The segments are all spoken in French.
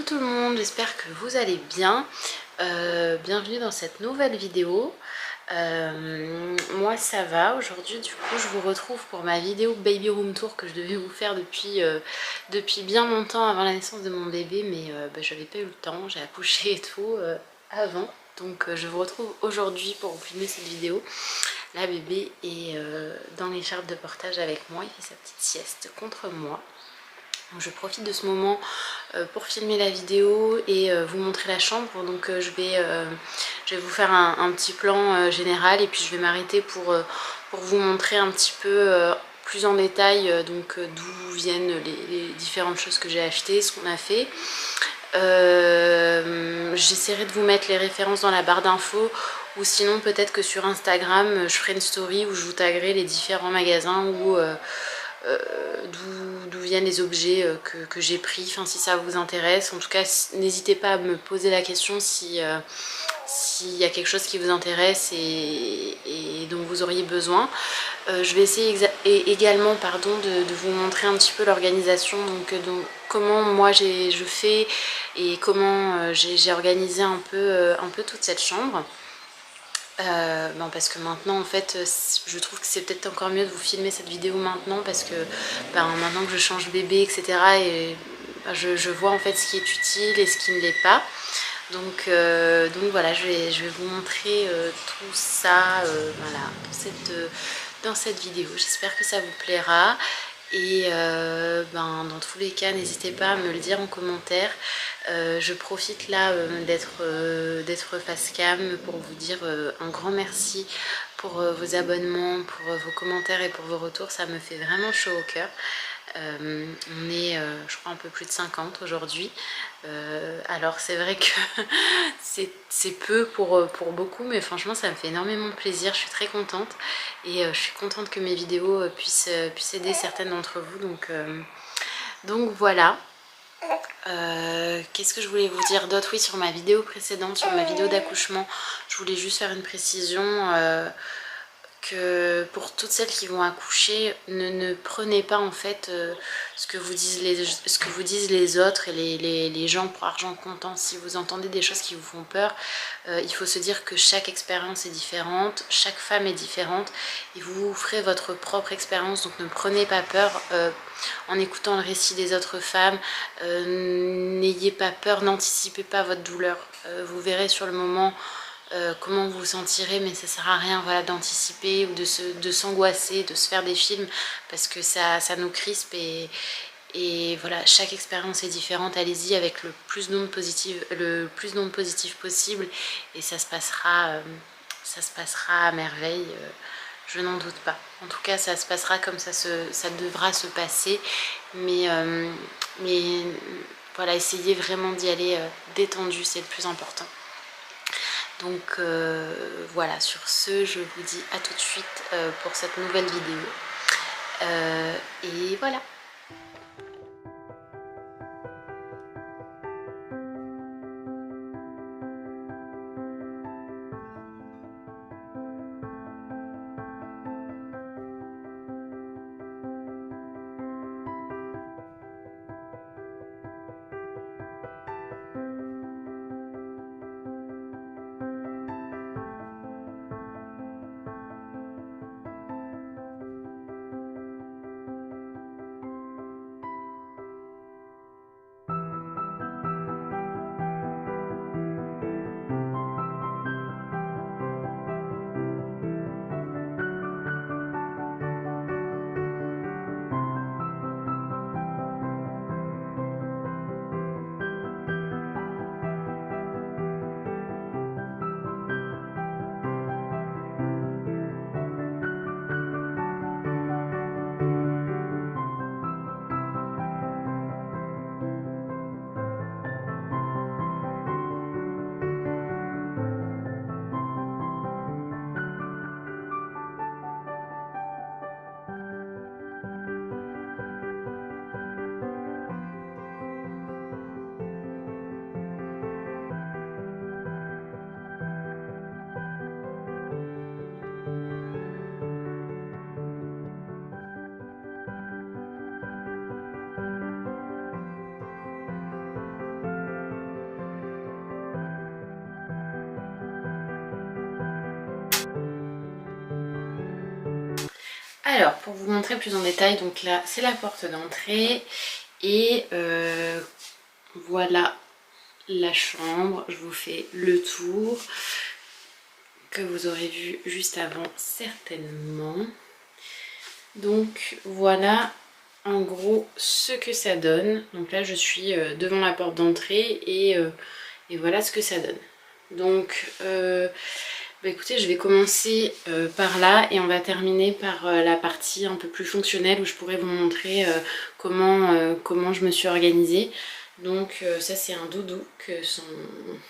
tout le monde, j'espère que vous allez bien. Bienvenue dans cette nouvelle vidéo. Moi ça va, aujourd'hui du coup je vous retrouve pour ma vidéo baby room tour que je devais vous faire depuis bien longtemps avant la naissance de mon bébé, mais j'avais pas eu le temps, j'ai accouché et tout avant. Donc je vous retrouve aujourd'hui pour vous filmer cette vidéo. La bébé est dans l'écharpe de portage avec moi, il fait sa petite sieste contre moi. Donc je profite de ce moment pour filmer la vidéo et vous montrer la chambre. Donc je vais vous faire un petit plan général et puis je vais m'arrêter pour vous montrer un petit peu plus en détail d'où viennent les différentes choses que j'ai achetées, ce qu'on a fait. J'essaierai de vous mettre les références dans la barre d'infos ou sinon peut-être que sur Instagram je ferai une story où je vous taguerai les différents magasins où d'où viennent les objets que j'ai pris, enfin si ça vous intéresse. En tout cas n'hésitez pas à me poser la question s'il y a quelque chose qui vous intéresse et dont vous auriez besoin. Je vais essayer également de vous montrer un petit peu l'organisation, donc comment moi je fais et comment j'ai organisé un peu toute cette chambre. Parce que maintenant en fait je trouve que c'est peut-être encore mieux de vous filmer cette vidéo maintenant parce que maintenant que je change bébé etc et je vois en fait ce qui est utile et ce qui ne l'est pas. Donc voilà, je vais vous montrer tout ça voilà, dans cette vidéo. J'espère que ça vous plaira. Et dans tous les cas, n'hésitez pas à me le dire en commentaire. Je profite là d'être face cam pour vous dire un grand merci pour vos abonnements, pour vos commentaires et pour vos retours. Ça me fait vraiment chaud au cœur. On est je crois un peu plus de 50 aujourd'hui. Alors c'est vrai que c'est peu pour beaucoup, mais franchement ça me fait énormément plaisir, je suis très contente et je suis contente que mes vidéos puissent aider certaines d'entre vous, donc voilà. Qu'est-ce que je voulais vous dire d'autre? Oui, sur ma vidéo précédente, sur ma vidéo d'accouchement, je voulais juste faire une précision que pour toutes celles qui vont accoucher, ne prenez pas en fait ce que vous disent les autres et les gens pour argent comptant. Si vous entendez des choses qui vous font peur, il faut se dire que chaque expérience est différente, chaque femme est différente et vous ferez votre propre expérience, donc ne prenez pas peur en écoutant le récit des autres femmes. N'ayez pas peur, n'anticipez pas votre douleur. Vous verrez sur le moment comment vous vous sentirez, mais ça sert à rien, voilà, d'anticiper ou de s'angoisser, de se faire des films parce que ça nous crispe et voilà, chaque expérience est différente. Allez-y avec le plus d'ondes positives possible et ça se passera à merveille, je n'en doute pas. En tout cas ça se passera comme ça devra se passer, mais voilà, essayez vraiment d'y aller détendu, c'est le plus important. Donc voilà, sur ce, je vous dis à tout de suite pour cette nouvelle vidéo. Et voilà. Alors, pour vous montrer plus en détail, donc là c'est la porte d'entrée et voilà la chambre. Je vous fais le tour que vous aurez vu juste avant certainement. Donc voilà en gros ce que ça donne. Donc là je suis devant la porte d'entrée et voilà ce que ça donne. Donc bah écoutez, je vais commencer par là et on va terminer par la partie un peu plus fonctionnelle où je pourrais vous montrer comment je me suis organisée. Donc ça c'est un doudou que son...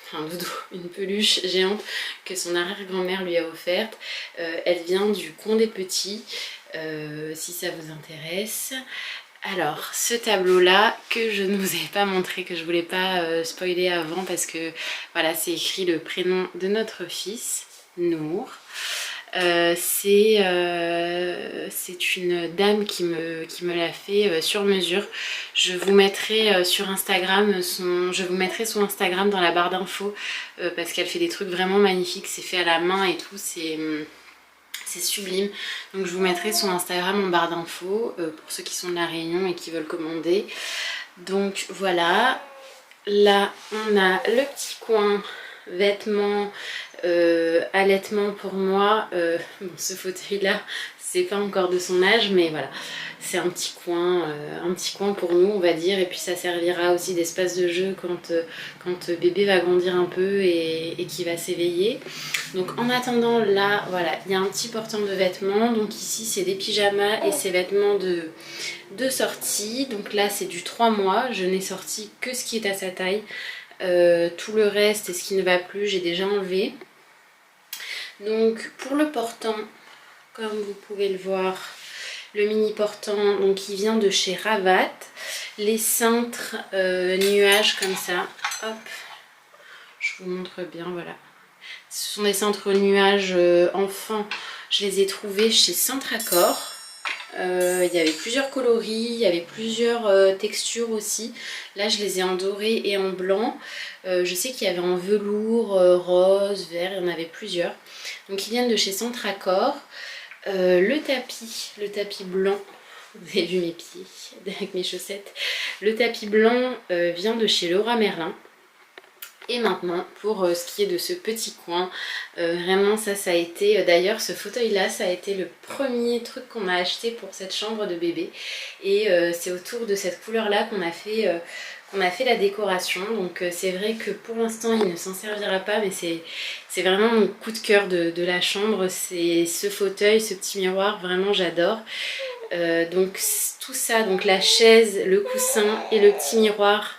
Enfin un doudou, une peluche géante que son arrière-grand-mère lui a offerte. Elle vient du Coin des Petits, si ça vous intéresse. Alors ce tableau là que je ne vous ai pas montré, que je voulais pas spoiler avant parce que voilà, c'est écrit le prénom de notre fils, Nour. C'est une dame qui me l'a fait sur mesure. Je vous mettrai sur Instagram son Instagram dans la barre d'infos parce qu'elle fait des trucs vraiment magnifiques. C'est fait à la main et tout, c'est sublime. Donc je vous mettrai son Instagram en barre d'infos pour ceux qui sont de la Réunion et qui veulent commander. Donc voilà, là on a le petit coin vêtements, allaitement pour moi. Bon, ce fauteuil là c'est pas encore de son âge, mais voilà, c'est un petit coin pour nous on va dire, et puis ça servira aussi d'espace de jeu quand bébé va grandir un peu et qu'il va s'éveiller. Donc en attendant, là voilà, il y a un petit portant de vêtements. Donc ici c'est des pyjamas et ses vêtements de sortie. Donc là c'est du 3 mois, je n'ai sorti que ce qui est à sa taille. Tout le reste et ce qui ne va plus j'ai déjà enlevé. Donc pour le portant, comme vous pouvez le voir, le mini portant, donc il vient de chez Ravat. Les cintres nuages comme ça, hop, je vous montre bien, voilà. Ce sont des cintres nuages enfants, je les ai trouvés chez Centracor. Il y avait plusieurs coloris, il y avait plusieurs textures aussi. Là je les ai en doré et en blanc. Je sais qu'il y avait en velours, rose, vert, il y en avait plusieurs. Donc ils viennent de chez Centracor. Le tapis blanc, vous avez vu mes pieds avec mes chaussettes. Le tapis blanc vient de chez Leroy Merlin. Et maintenant pour ce qui est de ce petit coin, vraiment ça a été, d'ailleurs ce fauteuil là ça a été le premier truc qu'on a acheté pour cette chambre de bébé. Et c'est autour de cette couleur là qu'on a fait la décoration. Donc c'est vrai que pour l'instant il ne s'en servira pas, mais c'est vraiment mon coup de cœur de la chambre. C'est ce fauteuil, ce petit miroir, vraiment j'adore. Donc tout ça, donc la chaise, le coussin et le petit miroir.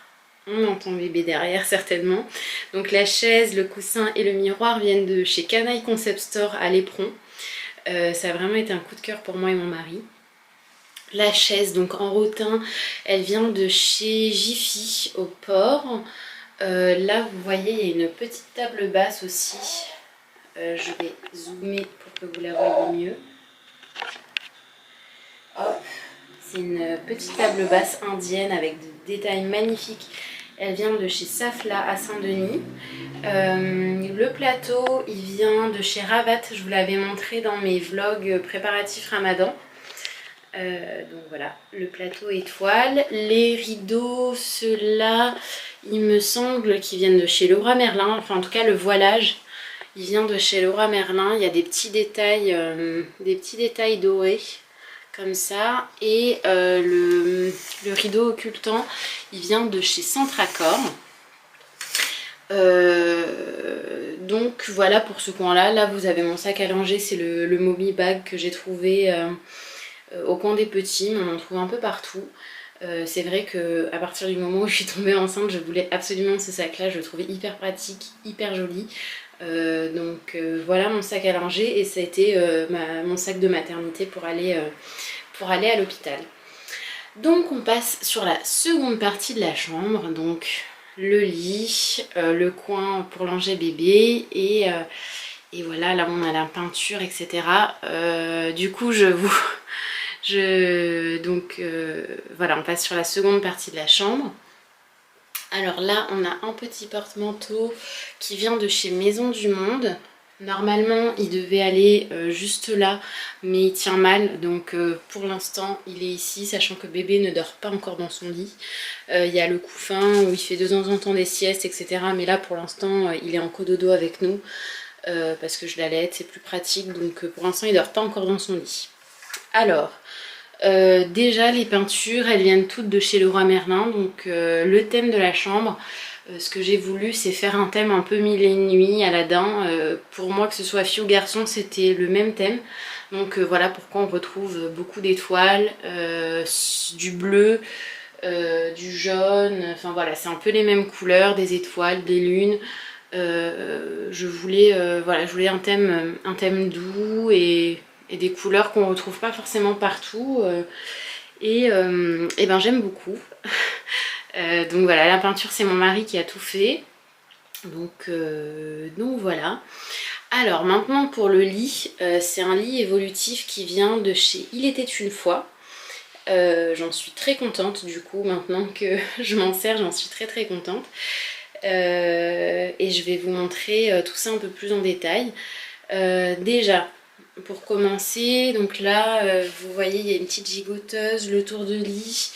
On entend bébé derrière certainement. Donc la chaise, le coussin et le miroir viennent de chez Canaille Concept Store à l'Éperon. Ça a vraiment été un coup de cœur pour moi et mon mari. La chaise, donc en rotin, elle vient de chez Jiffy au port. Là vous voyez il y a une petite table basse aussi. Je vais zoomer pour que vous la voyez mieux. Hop. C'est une petite table basse indienne avec des détails magnifiques. Elle vient de chez Safla à Saint-Denis. Le plateau, il vient de chez Ravat. Je vous l'avais montré dans mes vlogs préparatifs Ramadan. Donc voilà, le plateau étoile. Les rideaux, ceux-là, il me semble qu'ils viennent de chez Leroy Merlin. Enfin, en tout cas, le voilage, il vient de chez Leroy Merlin. Il y a des petits détails dorés. Comme ça, et le rideau occultant il vient de chez Centracor. Donc voilà pour ce coin là. Là vous avez mon sac à langer, c'est le Moby Bag que j'ai trouvé au Coin des Petits. On en trouve un peu partout. C'est vrai que à partir du moment où je suis tombée enceinte, je voulais absolument ce sac là. Je le trouvais hyper pratique, hyper joli. Voilà mon sac à langer, et ça a été mon sac de maternité pour aller à l'hôpital. Donc on passe sur la seconde partie de la chambre, donc le lit, le coin pour langer bébé, et voilà, là on a la peinture, etc. Du coup voilà, on passe sur la seconde partie de la chambre. Alors là on a un petit porte-manteau qui vient de chez Maison du Monde. Normalement il devait aller juste là, mais il tient mal, donc pour l'instant il est ici, sachant que bébé ne dort pas encore dans son lit. Il y a le couffin où il fait de temps en temps des siestes, etc. Mais là pour l'instant il est en cododo avec nous, parce que je l'allaite, c'est plus pratique, donc pour l'instant il dort pas encore dans son lit. Alors, déjà les peintures, elles viennent toutes de chez Leroy Merlin, donc le thème de la chambre, ce que j'ai voulu c'est faire un thème un peu mille et une nuits, Aladdin. Pour moi, que ce soit fille ou garçon, c'était le même thème. Donc voilà pourquoi on retrouve beaucoup d'étoiles, du bleu, du jaune, enfin voilà, c'est un peu les mêmes couleurs, des étoiles, des lunes. Je voulais voilà, je voulais un thème doux et des couleurs qu'on retrouve pas forcément partout, et ben j'aime beaucoup. Donc voilà, la peinture c'est mon mari qui a tout fait, donc voilà. Alors maintenant pour le lit, c'est un lit évolutif qui vient de chez Il était une fois. J'en suis très contente du coup, maintenant que je m'en sers, j'en suis très contente. Et je vais vous montrer tout ça un peu plus en détail. Déjà, pour commencer, donc là vous voyez il y a une petite gigoteuse, le tour de lit,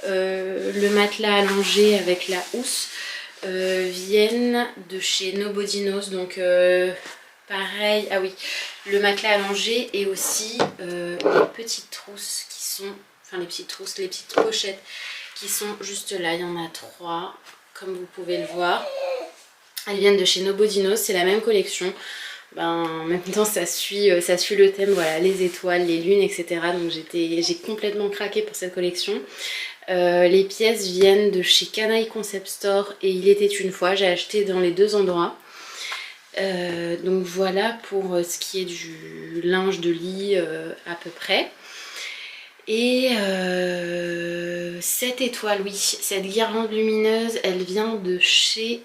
le matelas allongé avec la housse viennent de chez Nobody Knows, donc pareil, ah oui, le matelas allongé et aussi les petites trousses qui sont, enfin les petites trousses, les petites pochettes qui sont juste là, il y en a 3 comme vous pouvez le voir. Elles viennent de chez Nobody Knows, c'est la même collection. Ben, en même temps ça suit le thème, voilà, les étoiles, les lunes, etc. Donc j'ai complètement craqué pour cette collection. Les pièces viennent de chez Canaille Concept Store et Il était une fois, j'ai acheté dans les 2 endroits. Donc voilà pour ce qui est du linge de lit à peu près. Et cette étoile, oui, cette guirlande lumineuse, elle vient de chez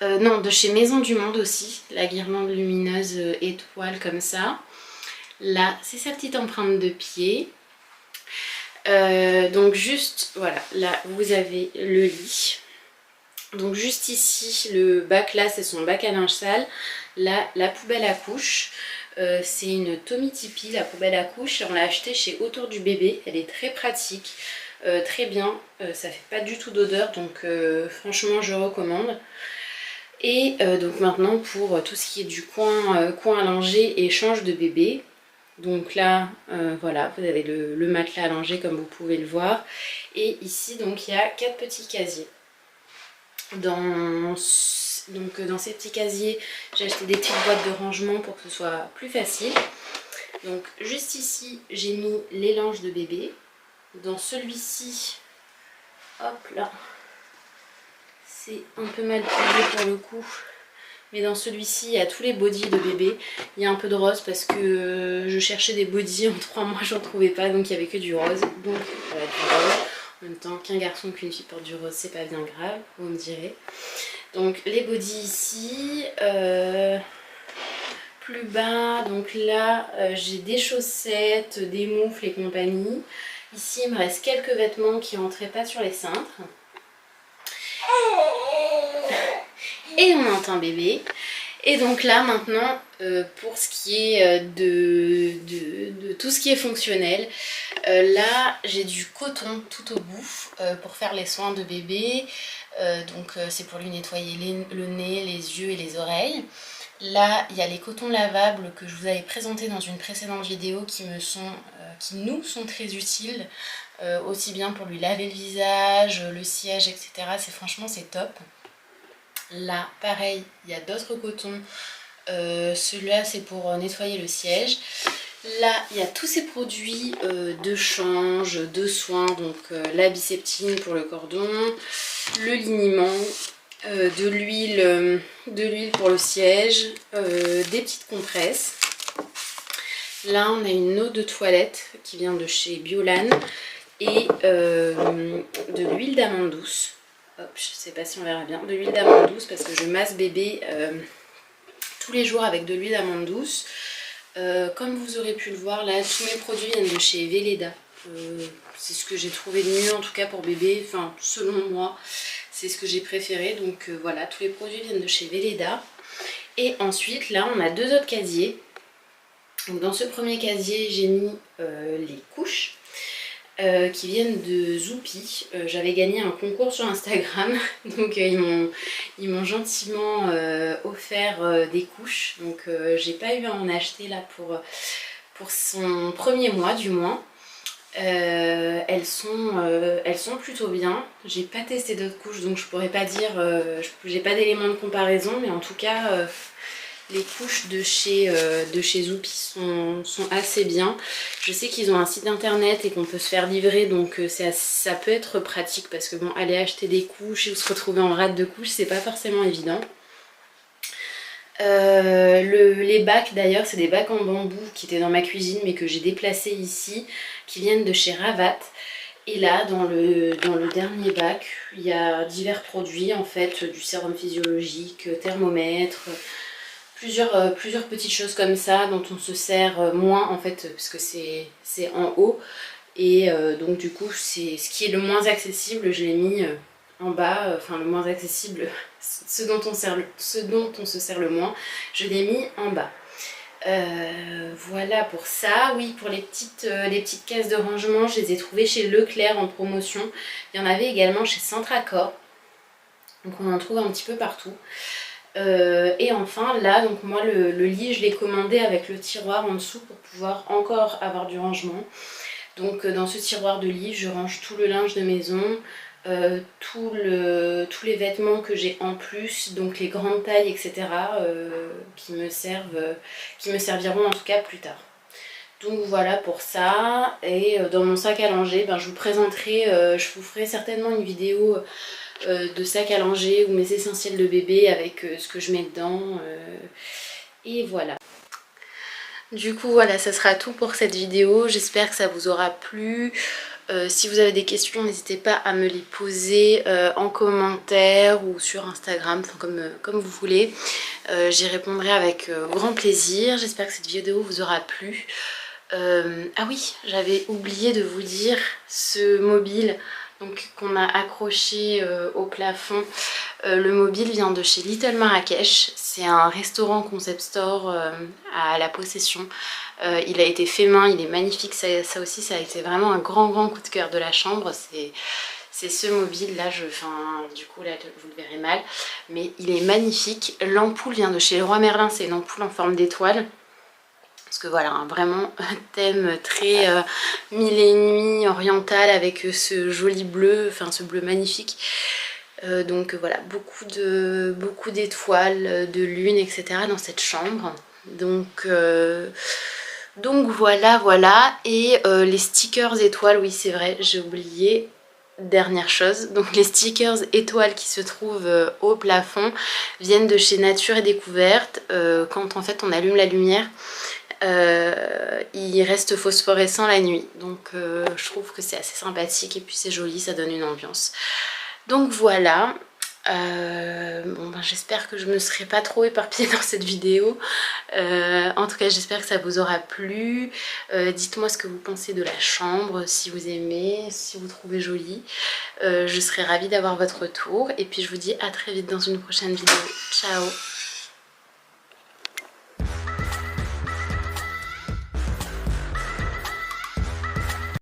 non, de chez Maison du Monde aussi, la guirlande lumineuse étoile comme ça. Là, c'est sa petite empreinte de pied. Donc juste, voilà, là vous avez le lit. Donc juste ici, le bac là, c'est son bac à linge sale. Là, la poubelle à couche. C'est une Tommy Tipeee, la poubelle à couche. On l'a achetée chez Autour du bébé. Elle est très pratique, très bien. Ça fait pas du tout d'odeur, donc franchement, je recommande. Et donc maintenant, pour tout ce qui est du coin à langer et change de bébé. Donc là, voilà, vous avez le matelas allongé comme vous pouvez le voir. Et ici, donc, il y a 4 petits casiers. Dans ces petits casiers, j'ai acheté des petites boîtes de rangement pour que ce soit plus facile. Donc juste ici, j'ai mis les langes de bébé. Dans celui-ci, hop là, c'est un peu mal plié pour le coup. Mais dans celui-ci, il y a tous les bodys de bébé. Il y a un peu de rose parce que je cherchais des bodys en 3 mois, j'en trouvais pas, donc il n'y avait que du rose. Donc voilà, du rose. En même temps, qu'un garçon qu'une fille porte du rose, c'est pas bien grave, vous me direz. Donc les bodys ici. Plus bas, donc là, j'ai des chaussettes, des moufles et compagnie. Ici, il me reste quelques vêtements qui rentraient pas sur les cintres. Et on entend bébé. Et donc là maintenant, pour ce qui est de tout ce qui est fonctionnel, là j'ai du coton tout au bout pour faire les soins de bébé. Donc c'est pour lui nettoyer le nez, les yeux et les oreilles. Là il y a les cotons lavables que je vous avais présentés dans une précédente vidéo qui nous sont très utiles. Aussi bien pour lui laver le visage, le siège, etc. Franchement c'est top. Là, pareil, il y a d'autres cotons. Celui-là, c'est pour nettoyer le siège. Là, il y a tous ces produits de change, de soins. Donc, la biceptine pour le cordon, le liniment, de l'huile pour le siège, des petites compresses. Là, on a une eau de toilette qui vient de chez Biolan et de l'huile d'amande douce. Hop, je sais pas si on verra bien, de l'huile d'amande douce parce que je masse bébé tous les jours avec de l'huile d'amande douce. Comme vous aurez pu le voir, là tous mes produits viennent de chez Velleda. C'est ce que j'ai trouvé de mieux en tout cas pour bébé, enfin selon moi, c'est ce que j'ai préféré. Donc voilà, tous les produits viennent de chez Velleda. Et ensuite là on a deux autres casiers. Donc, dans ce premier casier j'ai mis les couches. Qui viennent de Zoupi. J'avais gagné un concours sur Instagram, donc ils m'ont gentiment offert des couches. Donc j'ai pas eu à en acheter là pour son premier mois du moins. Elles sont plutôt bien. J'ai pas testé d'autres couches donc je pourrais pas dire, j'ai pas d'éléments de comparaison, mais en tout cas les couches de chez Zoupi sont assez bien. Je sais qu'ils ont un site internet et qu'on peut se faire livrer, donc ça peut être pratique parce que bon, aller acheter des couches ou se retrouver en rate de couches, c'est pas forcément évident. Les bacs d'ailleurs, c'est des bacs en bambou qui étaient dans ma cuisine mais que j'ai déplacés ici, qui viennent de chez Ravat. Et là, dans le dernier bac, il y a divers produits en fait, du sérum physiologique, thermomètre, plusieurs petites choses comme ça dont on se sert moins en fait parce que c'est en haut et donc du coup c'est ce qui est le moins accessible, je l'ai mis en bas, enfin le moins accessible, ce dont on se sert le moins, je l'ai mis en bas. Voilà pour ça. Oui, pour les petites caisses de rangement, je les ai trouvées chez Leclerc en promotion. Il y en avait également chez Centracor, donc on en trouve un petit peu partout. Et enfin là, donc moi le lit je l'ai commandé avec le tiroir en dessous pour pouvoir encore avoir du rangement. Donc dans ce tiroir de lit je range tout le linge de maison, tous les vêtements que j'ai en plus, donc les grandes tailles etc. Qui me serviront en tout cas plus tard. Donc voilà pour ça. Et dans mon sac à langer, ben, je vous présenterai, je vous ferai certainement une vidéo de sac à langer ou mes essentiels de bébé avec ce que je mets dedans. Et voilà. Du coup voilà, ça sera tout pour cette vidéo. J'espère que ça vous aura plu. Si vous avez des questions, n'hésitez pas à me les poser en commentaire ou sur Instagram, enfin, comme vous voulez. J'y répondrai avec grand plaisir. J'espère que cette vidéo vous aura plu. Ah oui, j'avais oublié de vous dire, ce mobile qu'on a accroché au plafond, le mobile vient de chez Little Marrakech. C'est un restaurant concept store à La Possession. Il a été fait main, il est magnifique. Ça aussi, ça a été vraiment un grand coup de cœur de la chambre. C'est ce mobile là, du coup là vous le verrez mal, mais il est magnifique. L'ampoule vient de chez Leroy Merlin, c'est une ampoule en forme d'étoile. Parce que voilà, vraiment un thème très mille et une nuits oriental avec ce joli bleu, enfin ce bleu magnifique. Donc voilà, beaucoup d'étoiles, de lune, etc. dans cette chambre. Donc voilà. Et les stickers étoiles, oui c'est vrai, j'ai oublié. Dernière chose, donc les stickers étoiles qui se trouvent au plafond viennent de chez Nature et Découverte. Quand en fait on allume la lumière, il reste phosphorescent la nuit, donc je trouve que c'est assez sympathique et puis c'est joli, ça donne une ambiance. Donc voilà, bon, ben, j'espère que je me serai pas trop éparpillée dans cette vidéo. En tout cas j'espère que ça vous aura plu. Dites-moi ce que vous pensez de la chambre, si vous aimez, si vous trouvez jolie. Je serai ravie d'avoir votre retour et puis je vous dis à très vite dans une prochaine vidéo. Ciao.